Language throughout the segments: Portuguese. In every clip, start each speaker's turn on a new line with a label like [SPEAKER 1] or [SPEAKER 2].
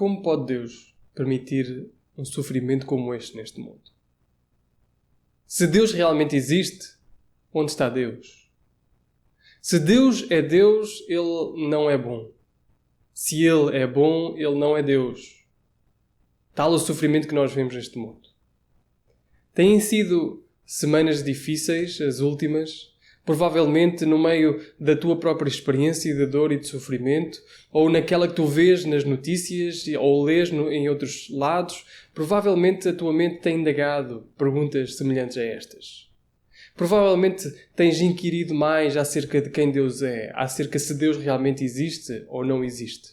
[SPEAKER 1] Como pode Deus permitir um sofrimento como este neste mundo? Se Deus realmente existe, onde está Deus? Se Deus é Deus, Ele não é bom. Se Ele é bom, Ele não é Deus. Tal o sofrimento que nós vemos neste mundo. Têm sido semanas difíceis, as últimas, provavelmente no meio da tua própria experiência de dor e de sofrimento, ou naquela que tu vês nas notícias ou lês em outros lados, provavelmente a tua mente tem indagado perguntas semelhantes a estas. Provavelmente tens inquirido mais acerca de quem Deus é, acerca se Deus realmente existe ou não existe.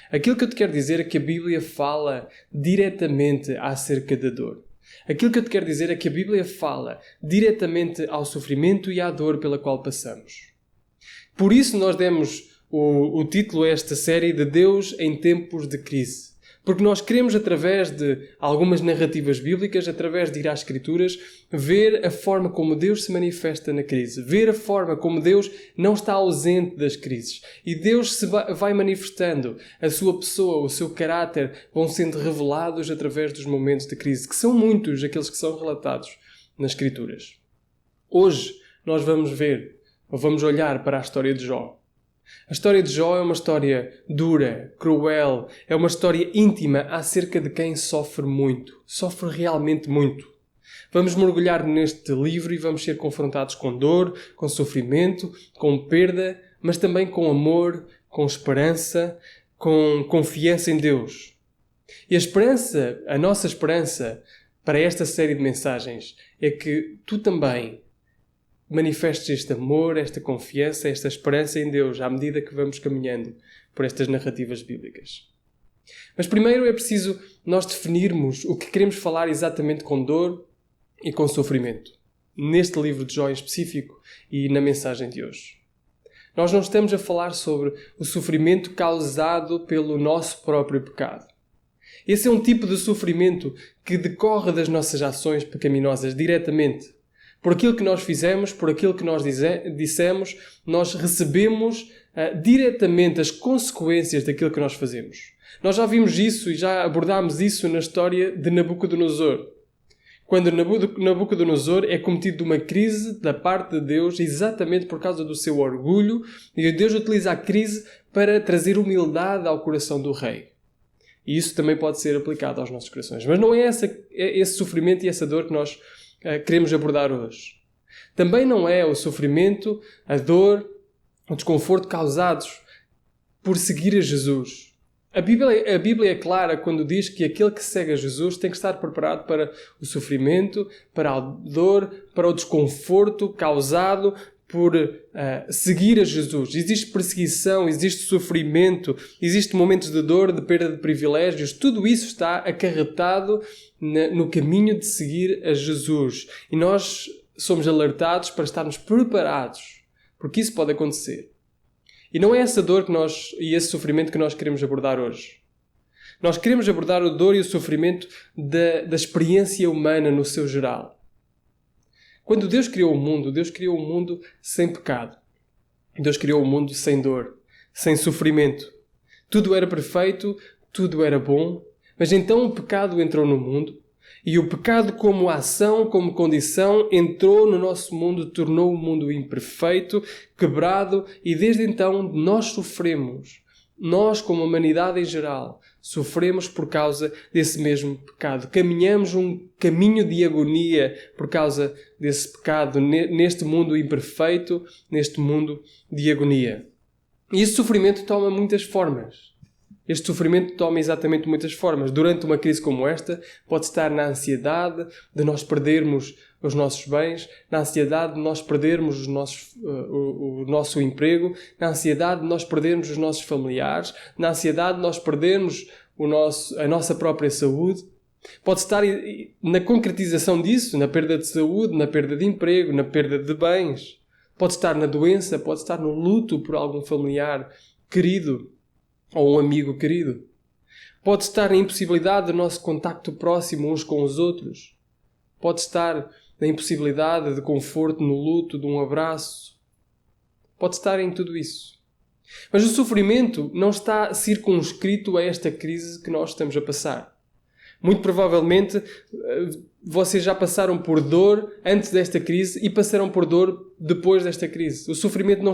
[SPEAKER 1] Aquilo que eu te quero dizer é que a Bíblia fala diretamente acerca da dor. Aquilo que eu te quero dizer é que a Bíblia fala diretamente ao sofrimento e à dor pela qual passamos. Por isso nós demos o título a esta série de Deus em tempos de crise. Porque nós queremos, através de algumas narrativas bíblicas, através de ir às Escrituras, ver a forma como Deus se manifesta na crise. Ver a forma como Deus não está ausente das crises. E Deus se vai manifestando. A sua pessoa, o seu caráter vão sendo revelados através dos momentos de crise, que são muitos aqueles que são relatados nas Escrituras. Hoje nós vamos olhar para a história de Jó. A história de Jó é uma história dura, cruel, é uma história íntima acerca de quem sofre muito, sofre realmente muito. Vamos mergulhar neste livro e vamos ser confrontados com dor, com sofrimento, com perda, mas também com amor, com esperança, com confiança em Deus. E a nossa esperança para esta série de mensagens é que tu também manifestes este amor, esta confiança, esta esperança em Deus à medida que vamos caminhando por estas narrativas bíblicas. Mas primeiro é preciso nós definirmos o que queremos falar exatamente com dor e com sofrimento, neste livro de Jó em específico e na mensagem de hoje. Nós não estamos a falar sobre o sofrimento causado pelo nosso próprio pecado. Esse é um tipo de sofrimento que decorre das nossas ações pecaminosas diretamente. Por aquilo que nós fizemos, por aquilo que nós dissemos, nós recebemos diretamente as consequências daquilo que nós fazemos. Nós já vimos isso e já abordámos isso na história de Nabucodonosor. Quando Nabucodonosor é cometido de uma crise da parte de Deus exatamente por causa do seu orgulho, e Deus utiliza a crise para trazer humildade ao coração do rei. E isso também pode ser aplicado aos nossos corações. Mas não é esse sofrimento e essa dor que nós queremos abordar hoje. Também não é o sofrimento, a dor, o desconforto causados por seguir a Jesus. A Bíblia é clara quando diz que aquele que segue a Jesus tem que estar preparado para o sofrimento, para a dor, para o desconforto causado por seguir a Jesus. Existe perseguição, existe sofrimento, existem momentos de dor, de perda de privilégios. Tudo isso está acarretado no caminho de seguir a Jesus. E nós somos alertados para estarmos preparados, porque isso pode acontecer. E não é essa dor e esse sofrimento que nós queremos abordar hoje. Nós queremos abordar a dor e o sofrimento da experiência humana no seu geral. Quando Deus criou o mundo sem pecado. Deus criou o mundo sem dor, sem sofrimento. Tudo era perfeito, tudo era bom, mas então o pecado entrou no mundo e o pecado como ação, como condição, entrou no nosso mundo, tornou o mundo imperfeito, quebrado e desde então nós sofremos. Nós, como humanidade em geral, sofremos por causa desse mesmo pecado. Caminhamos um caminho de agonia por causa desse pecado, neste mundo imperfeito, neste mundo de agonia. E esse sofrimento toma muitas formas. Este sofrimento toma exatamente muitas formas. Durante uma crise como esta, pode estar na ansiedade de nós perdermos os nossos bens, na ansiedade de nós perdermos o nosso emprego, na ansiedade de nós perdermos os nossos familiares, na ansiedade de nós perdermos a nossa própria saúde. Pode estar na concretização disso, na perda de saúde, na perda de emprego, na perda de bens. Pode estar na doença, pode estar no luto por algum familiar querido ou um amigo querido. Pode estar na impossibilidade do nosso contacto próximo uns com os outros. Pode estar na impossibilidade de conforto no luto, de um abraço. Pode estar em tudo isso. Mas o sofrimento não está circunscrito a esta crise que nós estamos a passar. Muito provavelmente vocês já passaram por dor antes desta crise e passarão por dor depois desta crise. O sofrimento não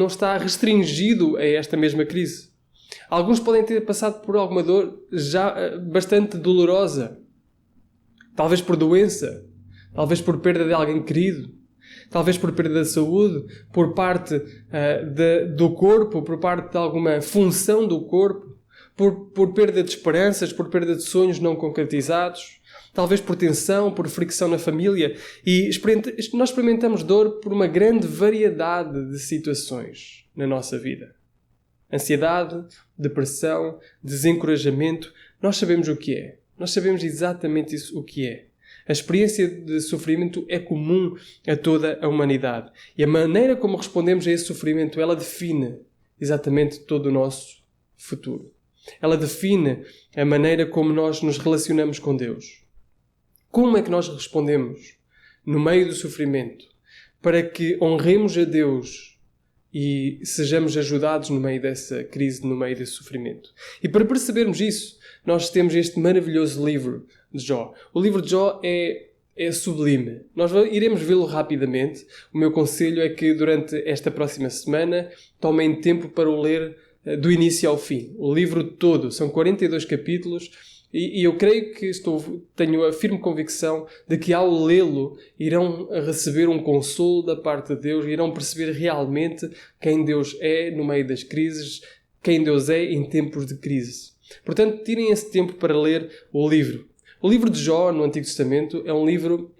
[SPEAKER 1] está restringido a esta mesma crise. Alguns podem ter passado por alguma dor já bastante dolorosa. Talvez por doença, talvez por perda de alguém querido, talvez por perda de saúde, por parte do corpo, por parte de alguma função do corpo, por perda de esperanças, por perda de sonhos não concretizados, talvez por tensão, por fricção na família. E nós experimentamos dor por uma grande variedade de situações na nossa vida. Ansiedade, depressão, desencorajamento. Nós sabemos o que é. Nós sabemos exatamente o que é. A experiência de sofrimento é comum a toda a humanidade. E a maneira como respondemos a esse sofrimento, ela define exatamente todo o nosso futuro. Ela define a maneira como nós nos relacionamos com Deus. Como é que nós respondemos no meio do sofrimento para que honremos a Deus e sejamos ajudados no meio dessa crise, no meio desse sofrimento? E para percebermos isso, nós temos este maravilhoso livro de Jó. O livro de Jó é sublime. Nós iremos vê-lo rapidamente. O meu conselho é que durante esta próxima semana tomem tempo para o ler do início ao fim. O livro todo. São 42 capítulos e eu creio que tenho a firme convicção de que ao lê-lo irão receber um consolo da parte de Deus, irão perceber realmente quem Deus é no meio das crises, quem Deus é em tempos de crise. Portanto, tirem esse tempo para ler o livro. O livro de Jó, no Antigo Testamento, é um livro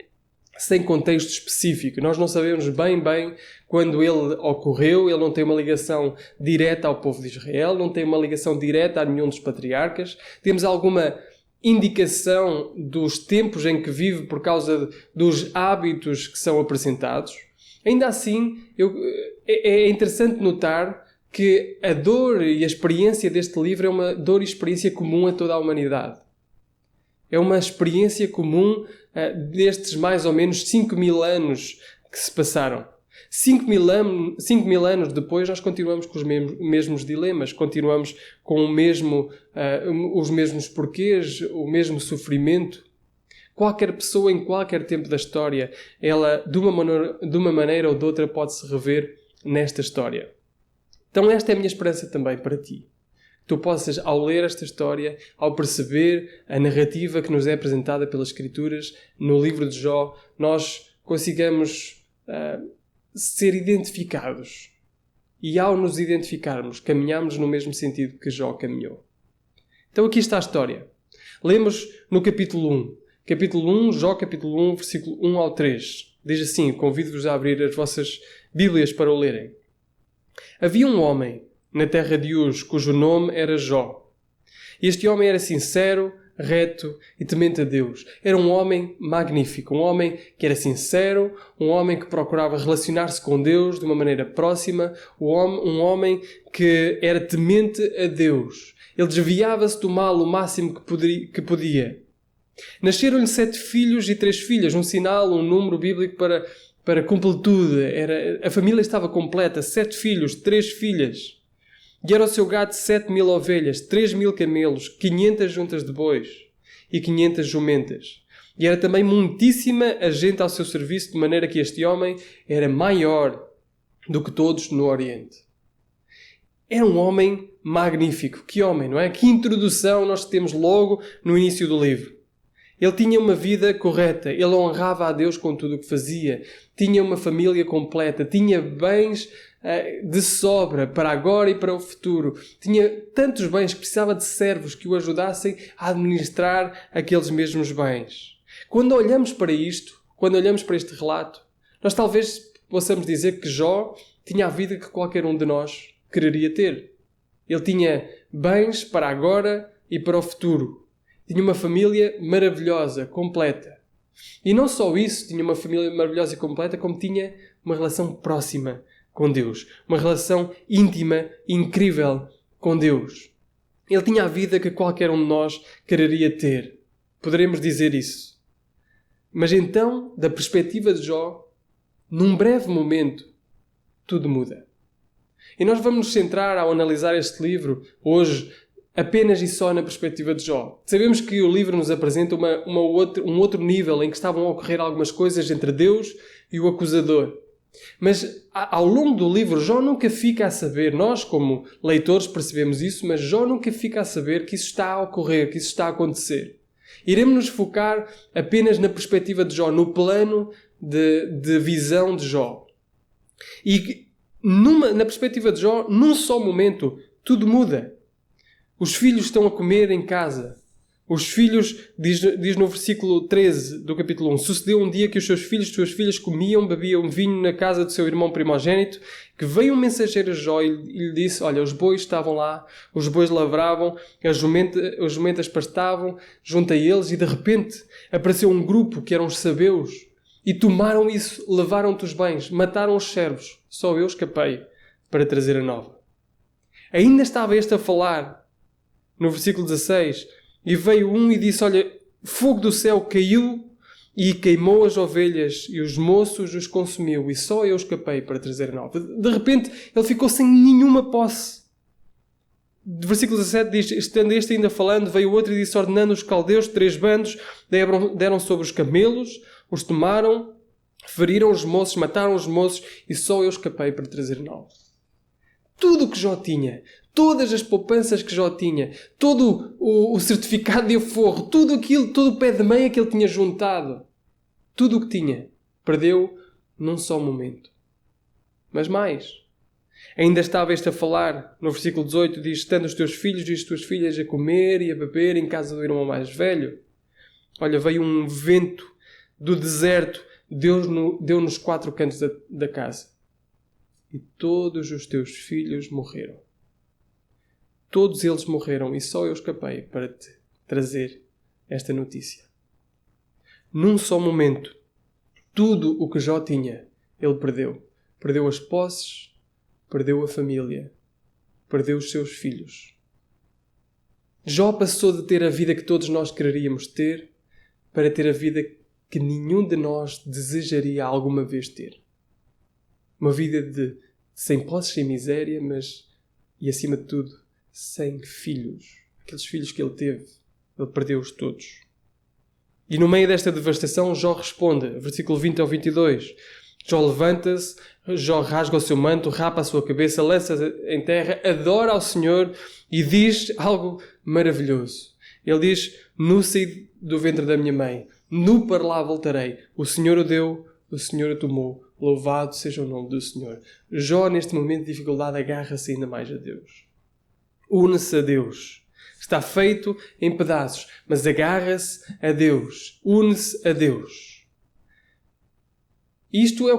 [SPEAKER 1] sem contexto específico. Nós não sabemos bem quando ele ocorreu, ele não tem uma ligação direta ao povo de Israel, não tem uma ligação direta a nenhum dos patriarcas. Temos alguma indicação dos tempos em que vive por causa dos hábitos que são apresentados. Ainda assim, é interessante notar que a dor e a experiência deste livro é uma dor e experiência comum a toda a humanidade. É uma experiência comum destes mais ou menos 5.000 anos que se passaram. 5.000 anos depois nós continuamos com os mesmos dilemas, continuamos com os mesmos porquês, o mesmo sofrimento. Qualquer pessoa em qualquer tempo da história, ela de uma maneira ou de outra pode se rever nesta história. Então esta é a minha esperança também para ti. Tu possas, ao ler esta história, ao perceber a narrativa que nos é apresentada pelas Escrituras no livro de Jó, nós consigamos ser identificados. E ao nos identificarmos, caminhamos no mesmo sentido que Jó caminhou. Então aqui está a história. Lemos no capítulo 1. Capítulo 1, Jó capítulo 1, versículo 1 ao 3. Diz assim, convido-vos a abrir as vossas Bíblias para o lerem. Havia um homem na terra de Uz, cujo nome era Jó. Este homem era sincero, reto e temente a Deus. Era um homem magnífico, um homem que era sincero, um homem que procurava relacionar-se com Deus de uma maneira próxima, um homem que era temente a Deus. Ele desviava-se do mal o máximo que podia. Nasceram-lhe 7 filhos e 3 filhas, um sinal, um número bíblico para completude. A família estava completa, 7 filhos, 3 filhas. E era o seu gado 7.000 ovelhas, 3.000 camelos, 500 juntas de bois e 500 jumentas. E era também muitíssima a gente ao seu serviço, de maneira que este homem era maior do que todos no Oriente. Era um homem magnífico. Que homem, não é? Que introdução nós temos logo no início do livro. Ele tinha uma vida correta, ele honrava a Deus com tudo o que fazia, tinha uma família completa, tinha bens de sobra para agora e para o futuro. Tinha tantos bens que precisava de servos que o ajudassem a administrar aqueles mesmos bens. Quando olhamos para isto, quando olhamos para este relato, nós talvez possamos dizer que Jó tinha a vida que qualquer um de nós quereria ter. Ele tinha bens para agora e para o futuro. Tinha uma família maravilhosa, completa. E não só isso, tinha uma família maravilhosa e completa, como tinha uma relação próxima com Deus. Uma relação íntima, incrível com Deus. Ele tinha a vida que qualquer um de nós quereria ter. Poderemos dizer isso. Mas então, da perspectiva de Jó, num breve momento, tudo muda. E nós vamos nos centrar, ao analisar este livro, hoje, apenas e só na perspectiva de Jó. Sabemos que o livro nos apresenta um outro nível em que estavam a ocorrer algumas coisas entre Deus e o acusador. Mas ao longo do livro, Jó nunca fica a saber, nós como leitores percebemos isso, mas Jó nunca fica a saber que isso está a ocorrer, que isso está a acontecer. Iremos nos focar apenas na perspectiva de Jó, no plano de visão de Jó. E na perspectiva de Jó, num só momento, tudo muda. Os filhos estão a comer em casa. Os filhos, diz no versículo 13 do capítulo 1, sucedeu um dia que os seus filhos e suas filhas comiam, bebiam vinho na casa do seu irmão primogênito, que veio um mensageiro a Jó e lhe disse, olha, os bois estavam lá, os bois lavravam, as jumentas pastavam junto a eles, e de repente apareceu um grupo que eram os sabeus, e tomaram isso, levaram-te os bens, mataram os servos, só eu escapei para trazer a nova. Ainda estava este a falar, no versículo 16, e veio um e disse, olha, fogo do céu caiu e queimou as ovelhas e os moços os consumiu e só eu escapei para trazer a nova. De repente, ele ficou sem nenhuma posse. Versículo 17 diz, estando este ainda falando, veio outro e disse, ordenando os caldeus, 3 bandos, deram sobre os camelos, os tomaram, feriram os moços, mataram os moços e só eu escapei para trazer a nova. Tudo o que Jó tinha, todas as poupanças que Jó tinha, todo o certificado de aforro, tudo aquilo, todo o pé de meia que ele tinha juntado, tudo o que tinha, perdeu num só momento. Mas mais, ainda estava este a falar, no versículo 18 diz, estando os teus filhos e as tuas filhas a comer e a beber em casa do irmão mais velho. Olha, veio um vento do deserto, deu nos 4 cantos da casa. E todos os teus filhos morreram. Todos eles morreram e só eu escapei para te trazer esta notícia. Num só momento, tudo o que Jó tinha, ele perdeu. Perdeu as posses, perdeu a família, perdeu os seus filhos. Jó passou de ter a vida que todos nós quereríamos ter para ter a vida que nenhum de nós desejaria alguma vez ter. Uma vida sem posses, sem miséria, mas, e acima de tudo, sem filhos. Aqueles filhos que ele teve, ele perdeu-os todos. E no meio desta devastação, Jó responde, versículo 20 ao 22. Jó levanta-se, Jó rasga o seu manto, rapa a sua cabeça, lança-se em terra, adora ao Senhor e diz algo maravilhoso. Ele diz, nu saí do ventre da minha mãe, nu para lá voltarei. O Senhor o deu, o Senhor o tomou. Louvado seja o nome do Senhor. Jó, neste momento de dificuldade, agarra-se ainda mais a Deus. Une-se a Deus. Está feito em pedaços, mas agarra-se a Deus. Une-se a Deus. Isto é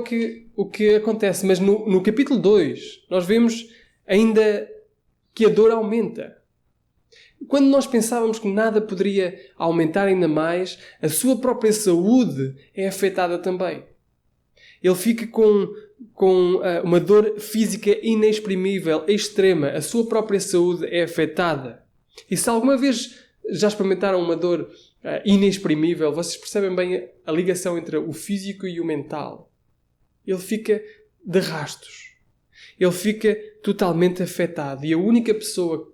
[SPEAKER 1] o que acontece. Mas no capítulo 2, nós vemos ainda que a dor aumenta. Quando nós pensávamos que nada poderia aumentar ainda mais, a sua própria saúde é afetada também. Ele fica com uma dor física inexprimível, extrema. A sua própria saúde é afetada. E se alguma vez já experimentaram uma dor inexprimível, vocês percebem bem a ligação entre o físico e o mental. Ele fica de rastos. Ele fica totalmente afetado. E a única pessoa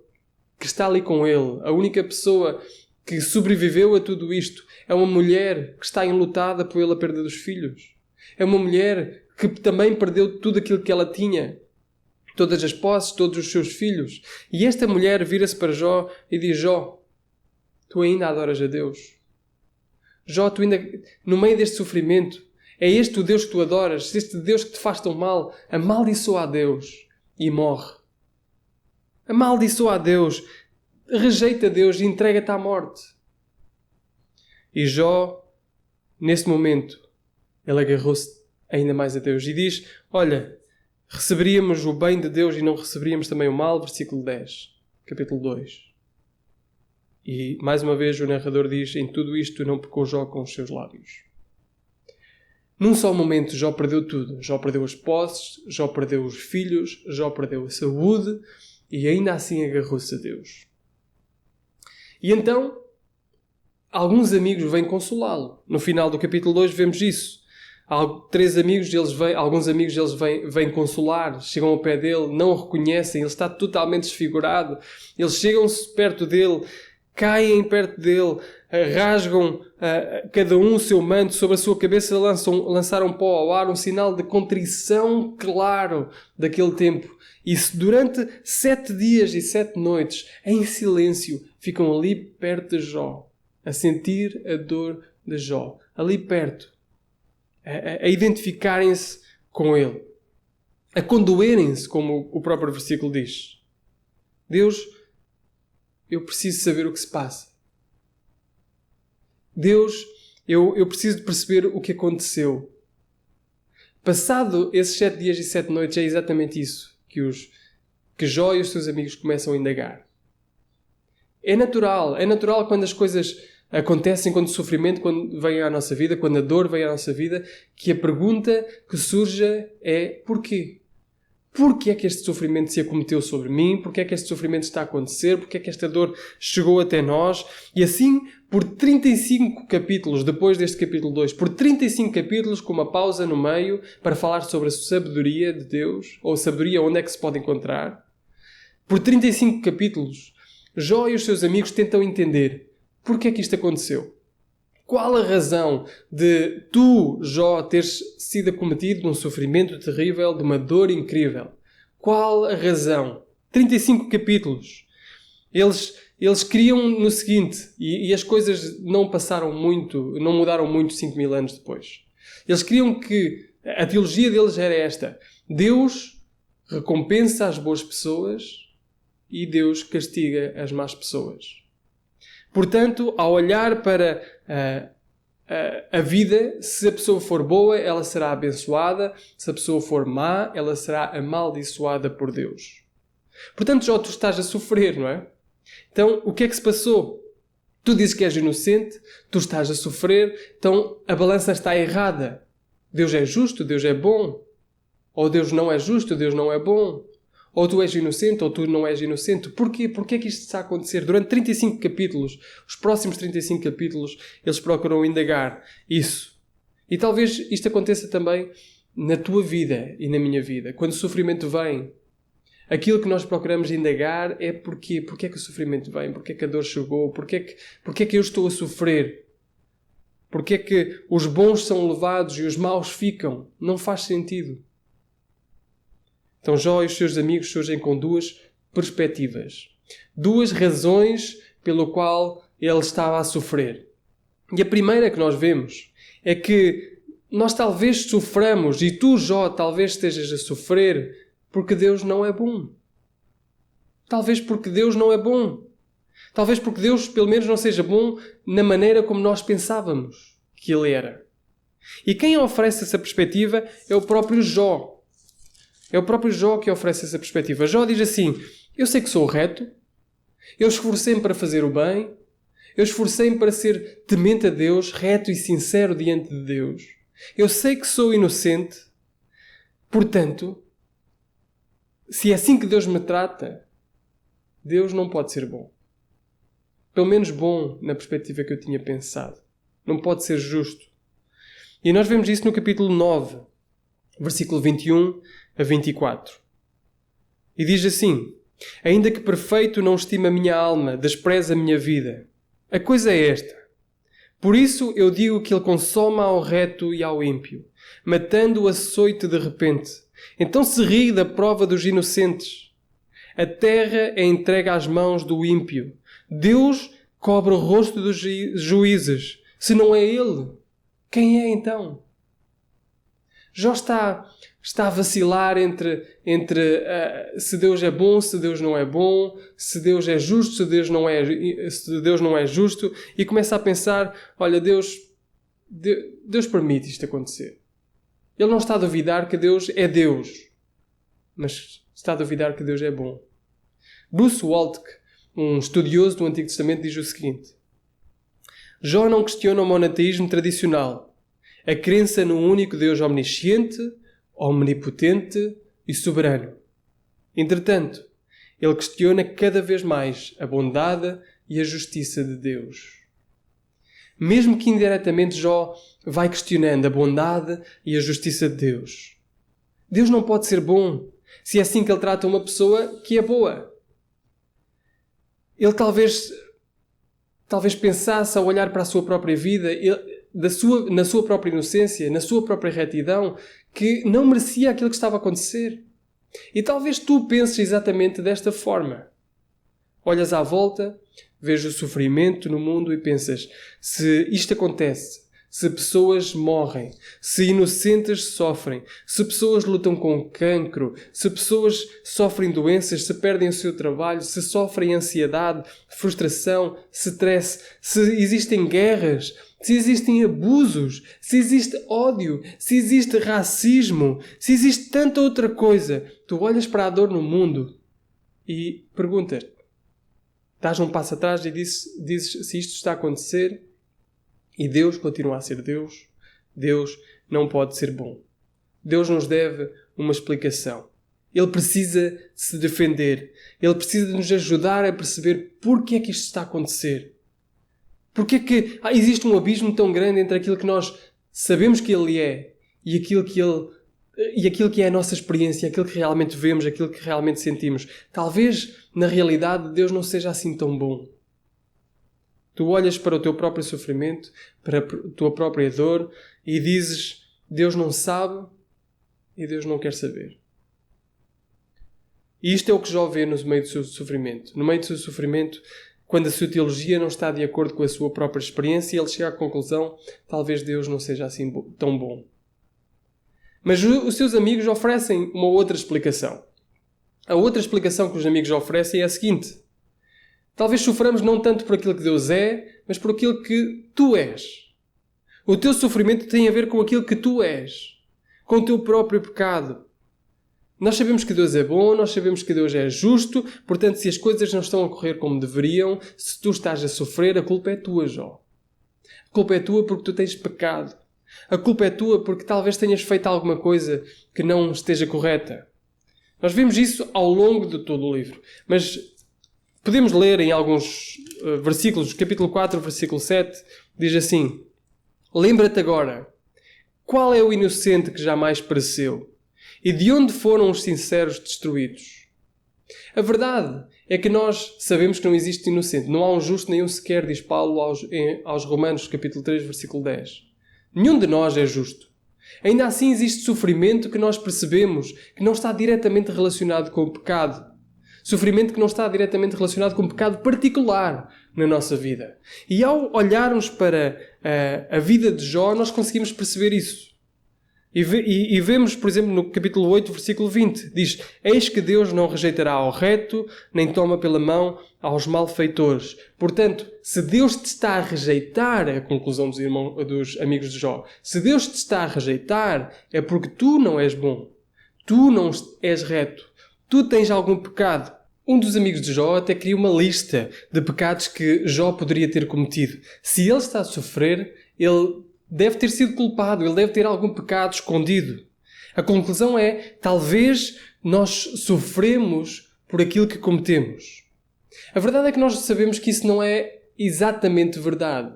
[SPEAKER 1] que está ali com ele, a única pessoa que sobreviveu a tudo isto, é uma mulher que está enlutada pela perda dos filhos. É uma mulher que também perdeu tudo aquilo que ela tinha. Todas as posses, todos os seus filhos. E esta mulher vira-se para Jó e diz, Jó, tu ainda adoras a Deus? Jó, tu ainda, no meio deste sofrimento, é este o Deus que tu adoras? Este Deus que te faz tão mal? Amaldiçoa a Deus e morre. Amaldiçoa a Deus, rejeita a Deus e entrega-te à morte. E Jó, nesse momento, ele agarrou-se ainda mais a Deus e diz, olha, receberíamos o bem de Deus e não receberíamos também o mal, versículo 10, capítulo 2. E, mais uma vez, o narrador diz, em tudo isto não pecou Jó com os seus lábios. Num só momento, Jó perdeu tudo. Jó perdeu as posses, Jó perdeu os filhos, Jó perdeu a saúde e ainda assim agarrou-se a Deus. E então, alguns amigos vêm consolá-lo. No final do capítulo 2 vemos isso. Alguns amigos deles vêm consolar, chegam ao pé dele, não o reconhecem, ele está totalmente desfigurado. Eles chegam-se perto dele, caem perto dele, rasgam cada um o seu manto, sobre a sua cabeça lançaram pó ao ar, um sinal de contrição claro daquele tempo. E durante 7 dias e 7 noites, em silêncio, ficam ali perto de Jó, a sentir a dor de Jó, ali perto, a identificarem-se com ele, a condoerem-se, como o próprio versículo diz. Deus, eu preciso saber o que se passa. Deus, eu preciso de perceber o que aconteceu. Passado esses 7 dias e 7 noites, é exatamente isso que Jó e os seus amigos começam a indagar. É natural quando as coisas acontecem, quando o sofrimento vem à nossa vida, quando a dor vem à nossa vida, que a pergunta que surja é porquê? Porquê é que este sofrimento se acometeu sobre mim? Porquê é que este sofrimento está a acontecer? Porquê é que esta dor chegou até nós? E assim, por 35 capítulos, depois deste capítulo 2, por 35 capítulos, com uma pausa no meio, para falar sobre a sabedoria de Deus, ou a sabedoria onde é que se pode encontrar, por 35 capítulos, Jó e os seus amigos tentam entender porquê é que isto aconteceu. Qual a razão de tu, Jó, teres sido acometido de um sofrimento terrível, de uma dor incrível? Qual a razão? 35 capítulos. Eles queriam no seguinte, e as coisas não mudaram muito 5.000 anos depois. Eles queriam que, a teologia deles era esta: Deus recompensa as boas pessoas e Deus castiga as más pessoas. Portanto, ao olhar para a vida, se a pessoa for boa, ela será abençoada. Se a pessoa for má, ela será amaldiçoada por Deus. Portanto, Jó, tu estás a sofrer, não é? Então, o que é que se passou? Tu dizes que és inocente, tu estás a sofrer, então a balança está errada. Deus é justo, Deus é bom. Ou Deus não é justo, Deus não é bom. Ou tu és inocente, ou tu não és inocente. Porquê? Porquê é que isto está a acontecer? Durante 35 capítulos, os próximos 35 capítulos, eles procuram indagar isso. E talvez isto aconteça também na tua vida e na minha vida. Quando o sofrimento vem, aquilo que nós procuramos indagar é porquê. Porquê é que o sofrimento vem? Porquê é que a dor chegou? Porquê é que eu estou a sofrer? Porquê é que os bons são levados e os maus ficam? Não faz sentido. Então Jó e os seus amigos surgem com 2 perspectivas. 2 razões pelo qual ele estava a sofrer. E a primeira que nós vemos é que nós talvez soframos, e tu, Jó, talvez estejas a sofrer porque Deus não é bom. Talvez porque Deus não é bom. Talvez porque Deus, pelo menos, não seja bom na maneira como nós pensávamos que Ele era. E quem oferece essa perspectiva é o próprio Jó. É o próprio Jó que oferece essa perspectiva. Jó diz assim: eu sei que sou reto, eu esforcei-me para fazer o bem, eu esforcei-me para ser temente a Deus, reto e sincero diante de Deus. Eu sei que sou inocente, portanto, se é assim que Deus me trata, Deus não pode ser bom. Pelo menos bom na perspectiva que eu tinha pensado. Não pode ser justo. E nós vemos isso no capítulo 9, versículo 21 a 24. E diz assim: ainda que perfeito não estima a minha alma, despreza a minha vida. A coisa é esta: por isso eu digo que ele consome ao reto e ao ímpio, matando o açoite de repente. Então se ri da prova dos inocentes. A terra é entregue às mãos do ímpio. Deus cobre o rosto dos juízes. Se não é ele, quem é então? Jó está a vacilar entre se Deus é bom, se Deus não é bom, se Deus é justo, se Deus não é justo, e começa a pensar: olha, Deus permite isto acontecer. Ele não está a duvidar que Deus é Deus, mas está a duvidar que Deus é bom. Bruce Waltke, um estudioso do Antigo Testamento, diz o seguinte: Jó não questiona o monoteísmo tradicional, a crença num único Deus omnisciente, omnipotente e soberano. Entretanto, ele questiona cada vez mais a bondade e a justiça de Deus. Mesmo que indiretamente Jó vai questionando a bondade e a justiça de Deus. Deus não pode ser bom se é assim que ele trata uma pessoa que é boa. Ele talvez pensasse ao olhar para a sua própria vida, na sua própria inocência, na sua própria retidão, que não merecia aquilo que estava a acontecer. E talvez tu penses exatamente desta forma. Olhas à volta, vês o sofrimento no mundo e pensas, se isto acontece, se pessoas morrem, se inocentes sofrem, se pessoas lutam com cancro, se pessoas sofrem doenças, se perdem o seu trabalho, se sofrem ansiedade, frustração, stress, se existem guerras, se existem abusos, se existe ódio, se existe racismo, se existe tanta outra coisa, tu olhas para a dor no mundo e perguntas, dás um passo atrás e dizes se isto está a acontecer e Deus continua a ser Deus, Deus não pode ser bom. Deus nos deve uma explicação. Ele precisa se defender. Ele precisa de nos ajudar a perceber porque é que isto está a acontecer. Porque é que existe um abismo tão grande entre aquilo que nós sabemos que Ele é e aquilo que é a nossa experiência, aquilo que realmente vemos, aquilo que realmente sentimos. Talvez, na realidade, Deus não seja assim tão bom. Tu olhas para o teu próprio sofrimento, para a tua própria dor e dizes, Deus não sabe e Deus não quer saber. E isto é o que Jó vê no meio do seu sofrimento. No meio do seu sofrimento, quando a sua teologia não está de acordo com a sua própria experiência, ele chega à conclusão, talvez Deus não seja assim tão bom. Mas os seus amigos oferecem uma outra explicação. A outra explicação que os amigos oferecem é a seguinte. Talvez soframos não tanto por aquilo que Deus é, mas por aquilo que tu és. O teu sofrimento tem a ver com aquilo que tu és, com o teu próprio pecado. Nós sabemos que Deus é bom, nós sabemos que Deus é justo, portanto, se as coisas não estão a correr como deveriam, se tu estás a sofrer, a culpa é tua, Jó. A culpa é tua porque tu tens pecado. A culpa é tua porque talvez tenhas feito alguma coisa que não esteja correta. Nós vemos isso ao longo de todo o livro, mas podemos ler em alguns versículos, capítulo 4, versículo 7, diz assim, lembra-te agora, qual é o inocente que jamais pereceu? E de onde foram os sinceros destruídos? A verdade é que nós sabemos que não existe inocente. Não há um justo nenhum sequer, diz Paulo aos Romanos, capítulo 3, versículo 10. Nenhum de nós é justo. Ainda assim existe sofrimento que nós percebemos que não está diretamente relacionado com o pecado. Sofrimento que não está diretamente relacionado com um pecado particular na nossa vida. E ao olharmos para a vida de Jó, nós conseguimos perceber isso. E vemos, por exemplo, no capítulo 8, versículo 20, diz, eis que Deus não rejeitará ao reto, nem toma pela mão aos malfeitores. Portanto, se Deus te está a rejeitar, é a conclusão dos amigos de Jó, se Deus te está a rejeitar, é porque tu não és bom. Tu não és reto. Tu tens algum pecado. Um dos amigos de Jó até cria uma lista de pecados que Jó poderia ter cometido. Se ele está a sofrer, ele deve ter sido culpado, ele deve ter algum pecado escondido. A conclusão é, talvez nós sofremos por aquilo que cometemos. A verdade é que nós sabemos que isso não é exatamente verdade.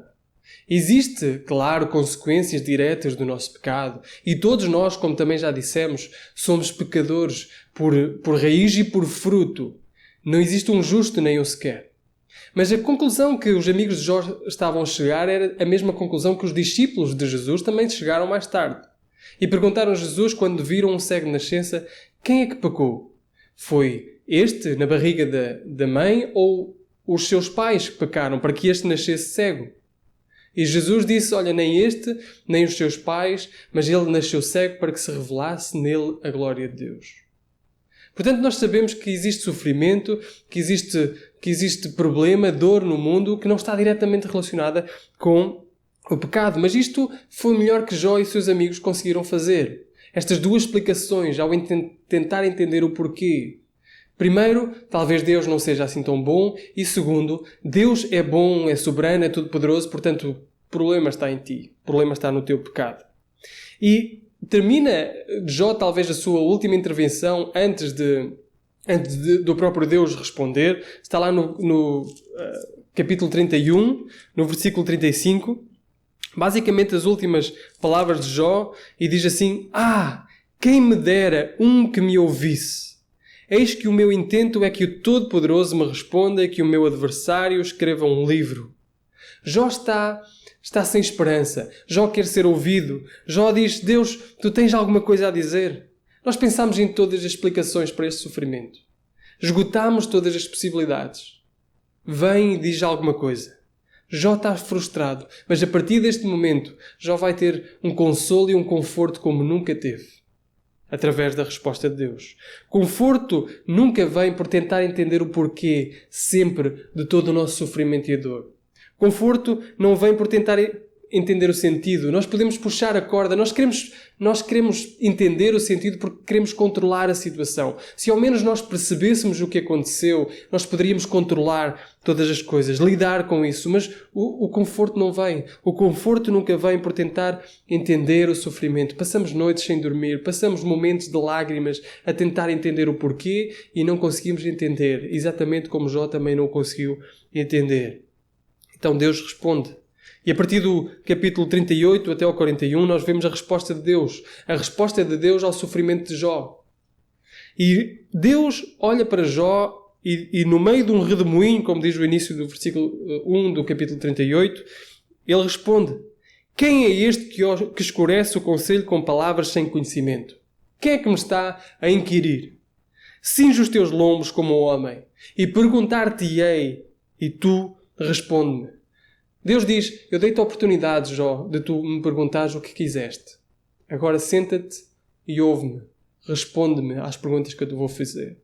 [SPEAKER 1] Existe, claro, consequências diretas do nosso pecado. E todos nós, como também já dissemos, somos pecadores por raiz e por fruto. Não existe um justo nem um sequer. Mas a conclusão que os amigos de Jó estavam a chegar era a mesma conclusão que os discípulos de Jesus também chegaram mais tarde. E perguntaram a Jesus, quando viram um cego de nascença, quem é que pecou? Foi este, na barriga da mãe, ou os seus pais que pecaram para que este nascesse cego? E Jesus disse, olha, nem este, nem os seus pais, mas ele nasceu cego para que se revelasse nele a glória de Deus. Portanto, nós sabemos que existe sofrimento, que existe problema, dor no mundo, que não está diretamente relacionada com o pecado. Mas isto foi o melhor que Jó e seus amigos conseguiram fazer. Estas duas explicações, ao tentar entender o porquê. Primeiro, talvez Deus não seja assim tão bom. E segundo, Deus é bom, é soberano, é todo-poderoso, portanto, o problema está em ti. O problema está no teu pecado. E termina Jó talvez a sua última intervenção antes do próprio Deus responder. Está lá no capítulo 31, no versículo 35. basicamente as últimas palavras de Jó, e diz assim: quem me dera um que me ouvisse. Eis que o meu intento é que o Todo-Poderoso me responda e que o meu adversário escreva um livro. Jó está sem esperança. Jó quer ser ouvido. Jó diz: Deus, tu tens alguma coisa a dizer? Nós pensamos em todas as explicações para este sofrimento. Esgotamos todas as possibilidades. Vem e diz alguma coisa. Jó está frustrado, mas a partir deste momento, Jó vai ter um consolo e um conforto como nunca teve, através da resposta de Deus. Conforto nunca vem por tentar entender o porquê, sempre, de todo o nosso sofrimento e a dor. Conforto não vem por tentar entender o sentido. Nós podemos puxar a corda, nós queremos entender o sentido porque queremos controlar a situação. Se ao menos nós percebêssemos o que aconteceu, nós poderíamos controlar todas as coisas, lidar com isso. Mas o conforto não vem. O conforto nunca vem por tentar entender o sofrimento. Passamos noites sem dormir, passamos momentos de lágrimas a tentar entender o porquê e não conseguimos entender, exatamente como Jó também não conseguiu entender. Então Deus responde. E a partir do capítulo 38 até ao 41 nós vemos a resposta de Deus. A resposta de Deus ao sofrimento de Jó. E Deus olha para Jó e no meio de um redemoinho, como diz o início do versículo 1 do capítulo 38, ele responde: quem é este que escurece o conselho com palavras sem conhecimento? Quem é que me está a inquirir? Cinge os teus lombos como um homem e perguntar-te-ei e tu responde-me. Deus diz: eu dei-te a oportunidade, Jó, de tu me perguntares o que quiseste. Agora senta-te e ouve-me. Responde-me às perguntas que eu te vou fazer.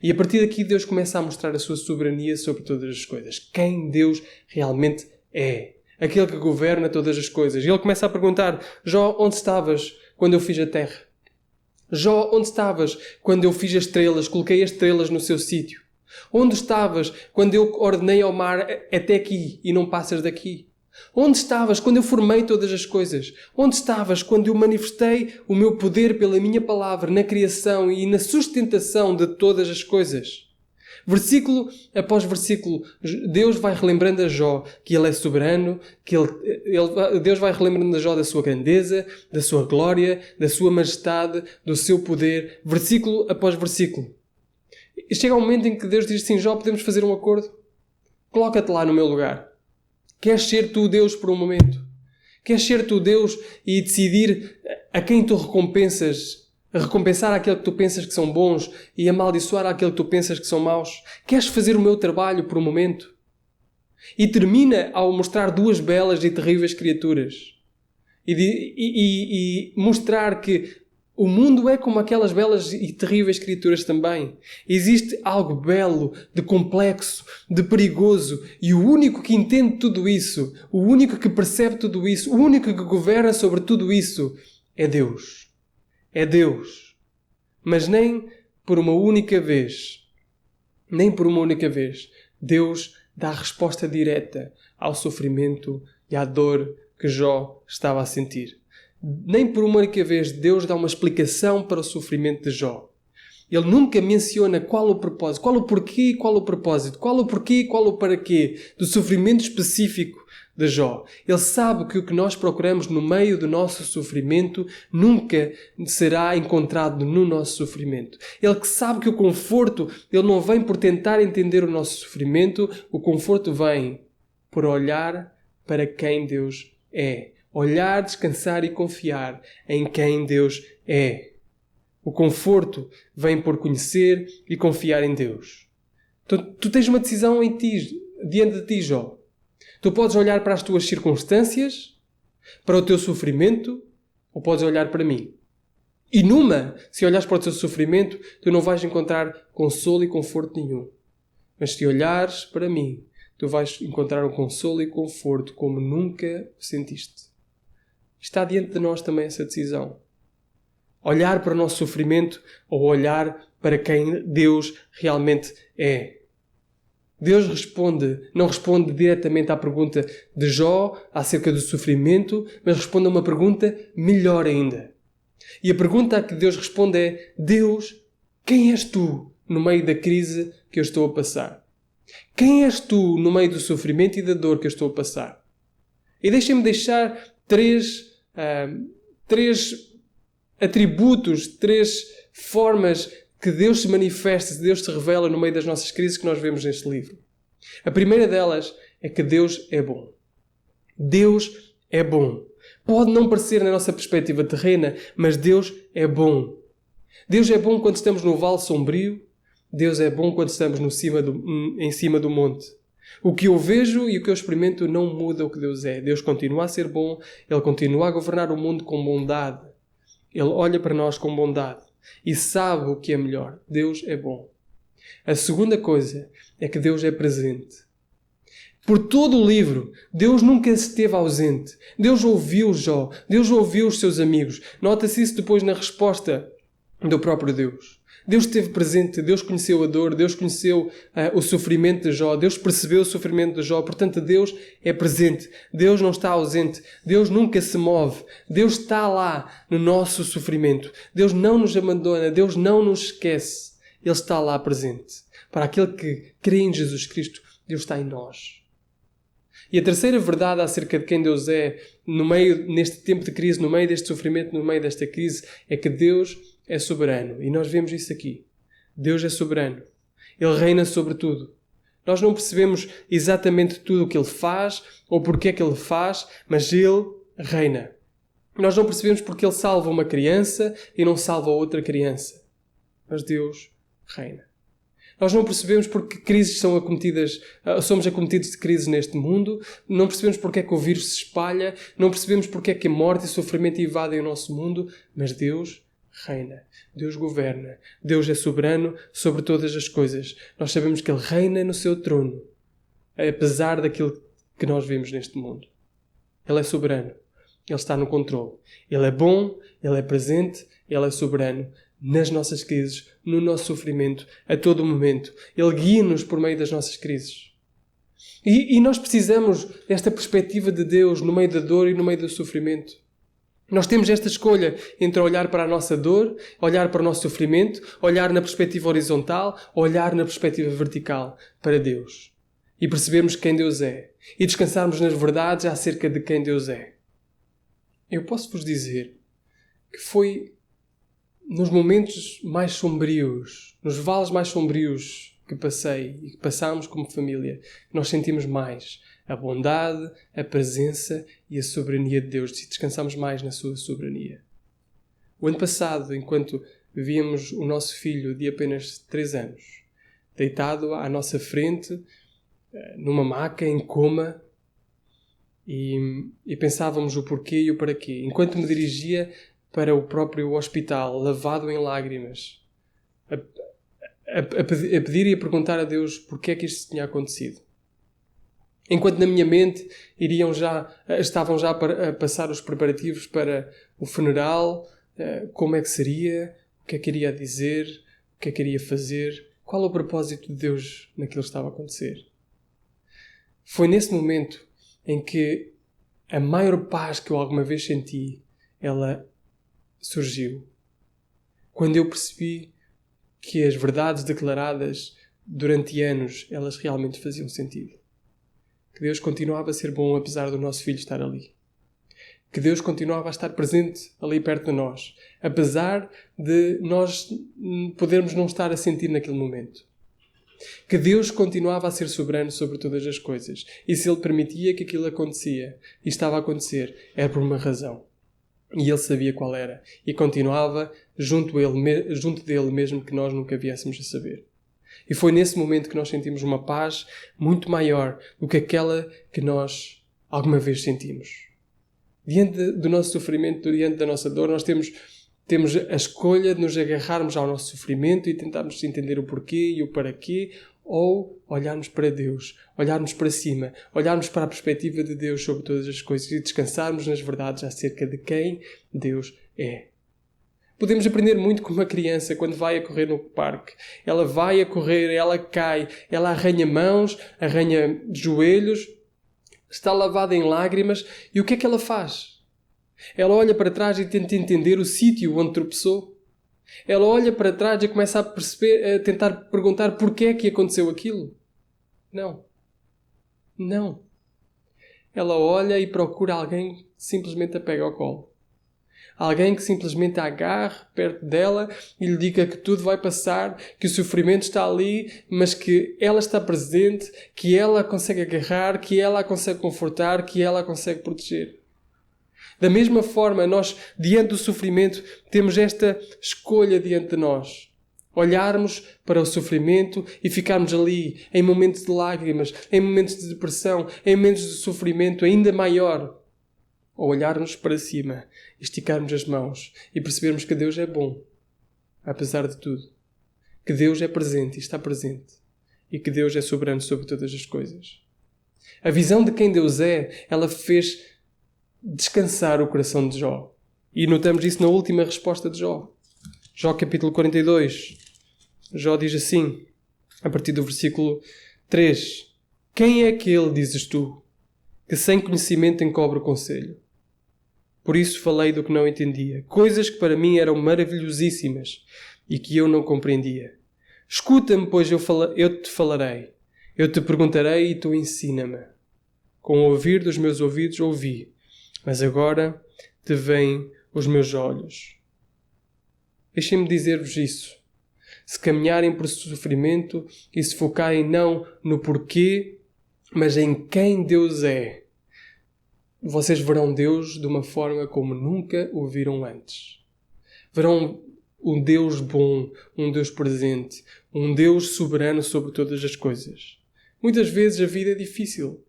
[SPEAKER 1] E a partir daqui Deus começa a mostrar a sua soberania sobre todas as coisas. Quem Deus realmente é. Aquele que governa todas as coisas. E ele começa a perguntar: Jó, onde estavas quando eu fiz a terra? Jó, onde estavas quando eu fiz as estrelas, coloquei as estrelas no seu sítio? Onde estavas quando eu ordenei ao mar até aqui e não passas daqui? Onde estavas quando eu formei todas as coisas? Onde estavas quando eu manifestei o meu poder pela minha palavra na criação e na sustentação de todas as coisas? Versículo após versículo, Deus vai relembrando a Jó que Ele é soberano, que Deus vai relembrando a Jó da sua grandeza, da sua glória, da sua majestade, do seu poder, versículo após versículo. E chega um momento em que Deus diz assim: Jó, podemos fazer um acordo? Coloca-te lá no meu lugar. Queres ser tu Deus por um momento? Queres ser tu Deus e decidir a quem tu recompensas? A recompensar aquele que tu pensas que são bons e amaldiçoar aquele que tu pensas que são maus? Queres fazer o meu trabalho por um momento? E termina ao mostrar duas belas e terríveis criaturas. E mostrar que o mundo é como aquelas belas e terríveis criaturas também. Existe algo belo, de complexo, de perigoso, e o único que entende tudo isso, o único que percebe tudo isso, o único que governa sobre tudo isso é Deus. É Deus. Mas nem por uma única vez, Deus dá a resposta direta ao sofrimento e à dor que Jó estava a sentir. Nem por uma única vez Deus dá uma explicação para o sofrimento de Jó. Ele nunca menciona qual o propósito, qual o porquê e qual o propósito, qual o porquê e qual o para quê do sofrimento específico de Jó. Ele sabe que o que nós procuramos no meio do nosso sofrimento nunca será encontrado no nosso sofrimento. Ele que sabe que o conforto, ele não vem por tentar entender o nosso sofrimento, o conforto vem por olhar para quem Deus é. Olhar, descansar e confiar em quem Deus é. O conforto vem por conhecer e confiar em Deus. Tu tens uma decisão em ti, diante de ti, Jó. Tu podes olhar para as tuas circunstâncias, para o teu sofrimento, ou podes olhar para mim. E se olhares para o teu sofrimento, tu não vais encontrar consolo e conforto nenhum. Mas se olhares para mim, tu vais encontrar um consolo e conforto como nunca sentiste. Está diante de nós também essa decisão. Olhar para o nosso sofrimento ou olhar para quem Deus realmente é. Deus não responde diretamente à pergunta de Jó acerca do sofrimento, mas responde a uma pergunta melhor ainda. E a pergunta a que Deus responde é: Deus, quem és tu no meio da crise que eu estou a passar? Quem és tu no meio do sofrimento e da dor que eu estou a passar? E deixem-me deixar três atributos, três formas que Deus se manifesta, Deus se revela no meio das nossas crises que nós vemos neste livro. A primeira delas é que Deus é bom. Deus é bom. Pode não parecer na nossa perspectiva terrena, mas Deus é bom. Deus é bom quando estamos no vale sombrio. Deus é bom quando estamos em cima do monte. O que eu vejo e o que eu experimento não muda o que Deus é. Deus continua a ser bom. Ele continua a governar o mundo com bondade. Ele olha para nós com bondade e sabe o que é melhor. Deus é bom. A segunda coisa é que Deus é presente. Por todo o livro, Deus nunca esteve ausente. Deus ouviu Jó. Deus ouviu os seus amigos. Nota-se isso depois na resposta do próprio Deus. Deus esteve presente. Deus conheceu a dor. Deus conheceu o sofrimento de Jó. Deus percebeu o sofrimento de Jó. Portanto, Deus é presente. Deus não está ausente. Deus nunca se move. Deus está lá no nosso sofrimento. Deus não nos abandona. Deus não nos esquece. Ele está lá presente. Para aquele que crê em Jesus Cristo, Deus está em nós. E a terceira verdade acerca de quem Deus é, neste tempo de crise, no meio deste sofrimento, no meio desta crise, é que Deus é soberano. E nós vemos isso aqui. Deus é soberano. Ele reina sobre tudo. Nós não percebemos exatamente tudo o que Ele faz ou porque é que Ele faz, mas Ele reina. Nós não percebemos porque Ele salva uma criança e não salva outra criança. Mas Deus reina. Nós não percebemos porque crises somos acometidos de crises neste mundo, não percebemos porque é que o vírus se espalha, não percebemos porque é que a morte e o sofrimento invadem o nosso mundo, mas Deus reina, Deus governa, Deus é soberano sobre todas as coisas. Nós sabemos que Ele reina no seu trono, apesar daquilo que nós vemos neste mundo. Ele é soberano, Ele está no controle. Ele é bom, Ele é presente, Ele é soberano. Nas nossas crises, no nosso sofrimento, a todo momento. Ele guia-nos por meio das nossas crises. E nós precisamos desta perspectiva de Deus no meio da dor e no meio do sofrimento. Nós temos esta escolha entre olhar para a nossa dor, olhar para o nosso sofrimento, olhar na perspectiva horizontal, olhar na perspectiva vertical para Deus. E percebermos quem Deus é. E descansarmos nas verdades acerca de quem Deus é. Eu posso vos dizer que foi nos momentos mais sombrios, nos vales mais sombrios que passei e que passámos como família, nós sentimos mais a bondade, a presença e a soberania de Deus e descansámos mais na sua soberania. O ano passado, enquanto víamos o nosso filho de apenas 3 anos, deitado à nossa frente, numa maca, em coma, e pensávamos o porquê e o para quê. Enquanto me dirigia para o próprio hospital, lavado em lágrimas, a pedir e a perguntar a Deus porque é que isto tinha acontecido. Enquanto na minha mente estavam já a passar os preparativos para o funeral, como é que seria, o que é que iria dizer, o que é que iria fazer, qual o propósito de Deus naquilo que estava a acontecer. Foi nesse momento em que a maior paz que eu alguma vez senti, ela surgiu. Quando eu percebi que as verdades declaradas durante anos, elas realmente faziam sentido. Que Deus continuava a ser bom apesar do nosso filho estar ali. Que Deus continuava a estar presente ali perto de nós, apesar de nós podermos não estar a sentir naquele momento. Que Deus continuava a ser soberano sobre todas as coisas. E se Ele permitia que aquilo acontecia e estava a acontecer, era por uma razão. E Ele sabia qual era. E continuava junto dele mesmo que nós nunca viéssemos a saber. E foi nesse momento que nós sentimos uma paz muito maior do que aquela que nós alguma vez sentimos. Diante do nosso sofrimento, diante da nossa dor, nós temos a escolha de nos agarrarmos ao nosso sofrimento e tentarmos entender o porquê e o para quê, ou olharmos para Deus, olharmos para cima, olharmos para a perspectiva de Deus sobre todas as coisas e descansarmos nas verdades acerca de quem Deus é. Podemos aprender muito com uma criança quando vai a correr no parque. Ela vai a correr, ela cai, ela arranha mãos, arranha joelhos, está lavada em lágrimas e o que é que ela faz? Ela olha para trás e tenta entender o sítio onde tropeçou. Ela olha para trás e começa a tentar perguntar porquê é que aconteceu aquilo. Não. ela olha e procura alguém que simplesmente a pega ao colo. Alguém que simplesmente a agarre perto dela e lhe diga que tudo vai passar, que o sofrimento está ali, mas que ela está presente, que ela a consegue agarrar, que ela a consegue confortar, que ela a consegue proteger. Da mesma forma, nós, diante do sofrimento, temos esta escolha diante de nós. Olharmos para o sofrimento e ficarmos ali, em momentos de lágrimas, em momentos de depressão, em momentos de sofrimento ainda maior. Ou olharmos para cima, esticarmos as mãos e percebermos que Deus é bom, apesar de tudo. Que Deus é presente e está presente. E que Deus é soberano sobre todas as coisas. A visão de quem Deus é, ela fez descansar o coração de Jó. E notamos isso na última resposta de Jó. Jó capítulo 42. Jó diz assim, a partir do versículo 3. Quem é aquele, dizes tu, que sem conhecimento encobre o conselho? Por isso falei do que não entendia, coisas que para mim eram maravilhosíssimas e que eu não compreendia. Escuta-me, pois eu te falarei. Eu te perguntarei e tu ensina-me. Com o ouvir dos meus ouvidos ouvi, mas agora te veem os meus olhos. Deixem-me dizer-vos isso. Se caminharem por sofrimento e se focarem não no porquê, mas em quem Deus é, vocês verão Deus de uma forma como nunca o viram antes. Verão um Deus bom, um Deus presente, um Deus soberano sobre todas as coisas. Muitas vezes a vida é difícil.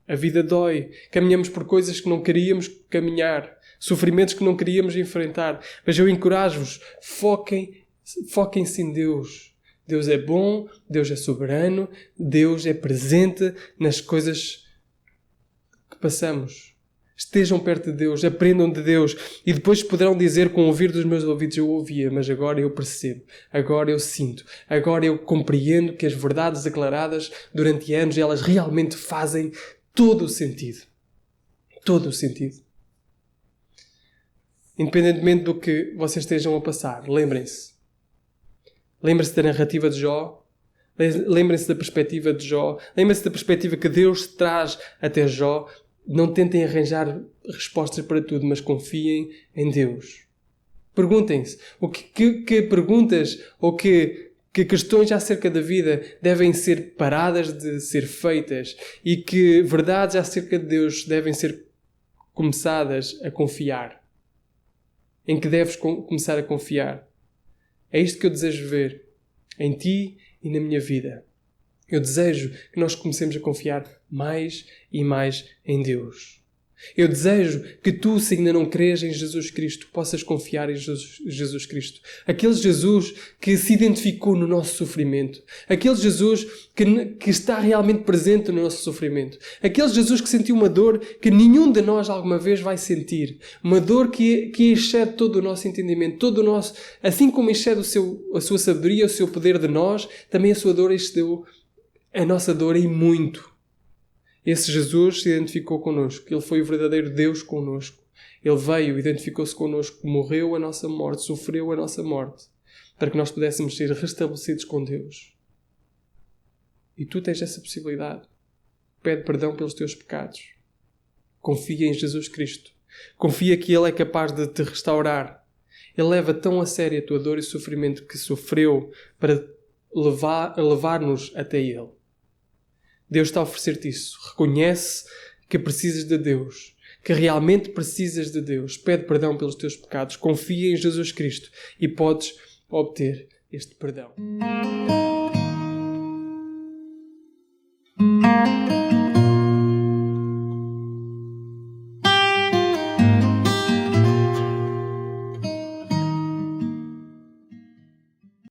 [SPEAKER 1] A vida dói. Caminhamos por coisas que não queríamos caminhar. Sofrimentos que não queríamos enfrentar. Mas eu encorajo-vos, foquem-se em Deus. Deus é bom, Deus é soberano, Deus é presente nas coisas que passamos. Estejam perto de Deus, aprendam de Deus e depois poderão dizer com o ouvir dos meus ouvidos eu ouvia, mas agora eu percebo, agora eu sinto, agora eu compreendo que as verdades declaradas durante anos elas realmente fazem todo o sentido. Todo o sentido. Independentemente do que vocês estejam a passar, lembrem-se. Lembrem-se da narrativa de Jó. Lembrem-se da perspectiva de Jó. Lembrem-se da perspectiva que Deus traz até Jó. Não tentem arranjar respostas para tudo, mas confiem em Deus. Perguntem-se que perguntas ou que questões acerca da vida devem ser paradas de ser feitas e que verdades acerca de Deus devem ser começadas a confiar. Em que deves começar a confiar. É isto que eu desejo ver em ti e na minha vida. Eu desejo que nós comecemos a confiar mais e mais em Deus. Eu desejo que tu, se ainda não crês em Jesus Cristo, possas confiar em Jesus Cristo. Aquele Jesus que se identificou no nosso sofrimento. Aquele Jesus que está realmente presente no nosso sofrimento. Aquele Jesus que sentiu uma dor que nenhum de nós alguma vez vai sentir. Uma dor que excede todo o nosso entendimento, todo o nosso, assim como excede a sua sabedoria, o seu poder de nós, também a sua dor excedeu a nossa dor em muito. Esse Jesus se identificou connosco. Ele foi o verdadeiro Deus connosco. Ele veio, identificou-se connosco, morreu a nossa morte, sofreu a nossa morte, para que nós pudéssemos ser restabelecidos com Deus. E tu tens essa possibilidade. Pede perdão pelos teus pecados. Confia em Jesus Cristo. Confia que Ele é capaz de te restaurar. Ele leva tão a sério a tua dor e sofrimento que sofreu para levar-nos até Ele. Deus está a oferecer-te isso. Reconhece que precisas de Deus, que realmente precisas de Deus. Pede perdão pelos teus pecados. Confia em Jesus Cristo e podes obter este perdão.